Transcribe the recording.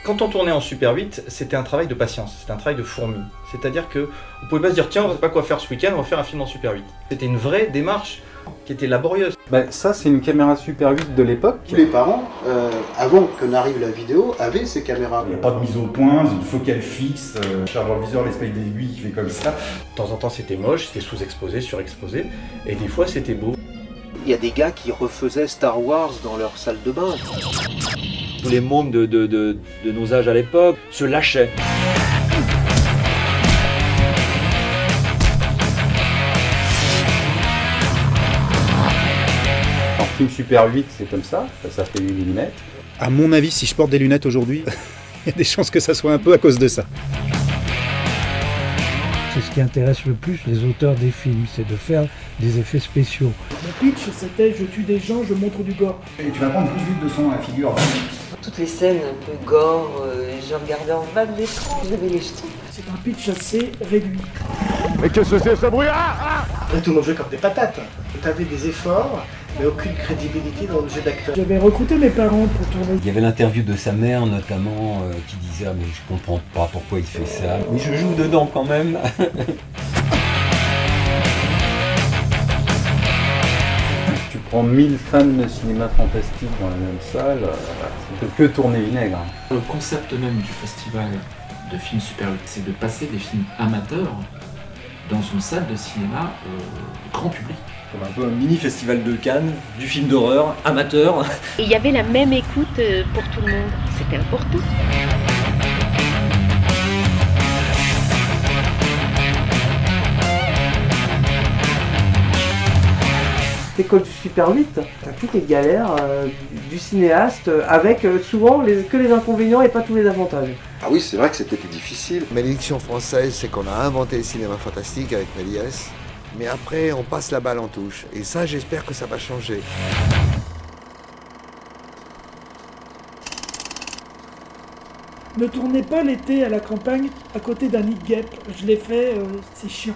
Quand on tournait en Super 8, c'était un travail de patience, c'était un travail de fourmi. C'est-à-dire que vous pouvez pas se dire tiens, on ne sait pas quoi faire ce week-end, on va faire un film en Super 8. C'était une vraie démarche qui était laborieuse. Ça, c'est une caméra Super 8 de l'époque. Tous les parents, avant que n'arrive la vidéo, avaient ces caméras. Il n'y a pas de mise au point, une focale fixe, chargeur viseur, l'espèce d'aiguille qui fait comme ça. De temps en temps, c'était moche, c'était sous-exposé, surexposé, et des fois, c'était beau. Il y a des gars qui refaisaient Star Wars dans leur salle de bain. Tous les mômes de nos âges à l'époque se lâchaient. En film Super 8, c'est comme ça fait 8 mm. À mon avis, si je porte des lunettes aujourd'hui, il y a des chances que ça soit un peu à cause de ça. C'est ce qui intéresse le plus les auteurs des films, c'est de faire des effets spéciaux. Mon pitch, c'était je tue des gens, je montre du gore. Et tu vas prendre plus vite de sang à la figure. Toutes les scènes un peu gore, je regardais en bas de l'écran, j'avais les jetons. C'est un pitch assez réduit. Mais qu'est-ce que c'est ce bruit? Après, tout le monde jouait comme des patates. T'avais des efforts, mais aucune crédibilité dans le jeu d'acteur. J'avais recruté mes parents pour tourner. Il y avait l'interview de sa mère notamment qui disait « Ah mais je comprends pas pourquoi il fait ça, mais je joue dedans quand même !» Tu prends 1000 fans de cinéma fantastique dans la même salle, ça peut que tourner vinaigre. Le concept même du festival de films Super 8, c'est de passer des films amateurs dans une salle de cinéma grand public. Comme un peu un mini festival de Cannes, du film d'horreur, amateur. Et il y avait la même écoute pour tout le monde, c'était important. L'école du Super 8, t'as toutes les galères du cinéaste, avec souvent que les inconvénients et pas tous les avantages. Ah oui, c'est vrai que c'était difficile. Malédiction française, c'est qu'on a inventé le cinéma fantastique avec Méliès, mais après on passe la balle en touche, et ça j'espère que ça va changer. Ne tournez pas l'été à la campagne à côté d'un nid de guêpes, je l'ai fait, c'est chiant.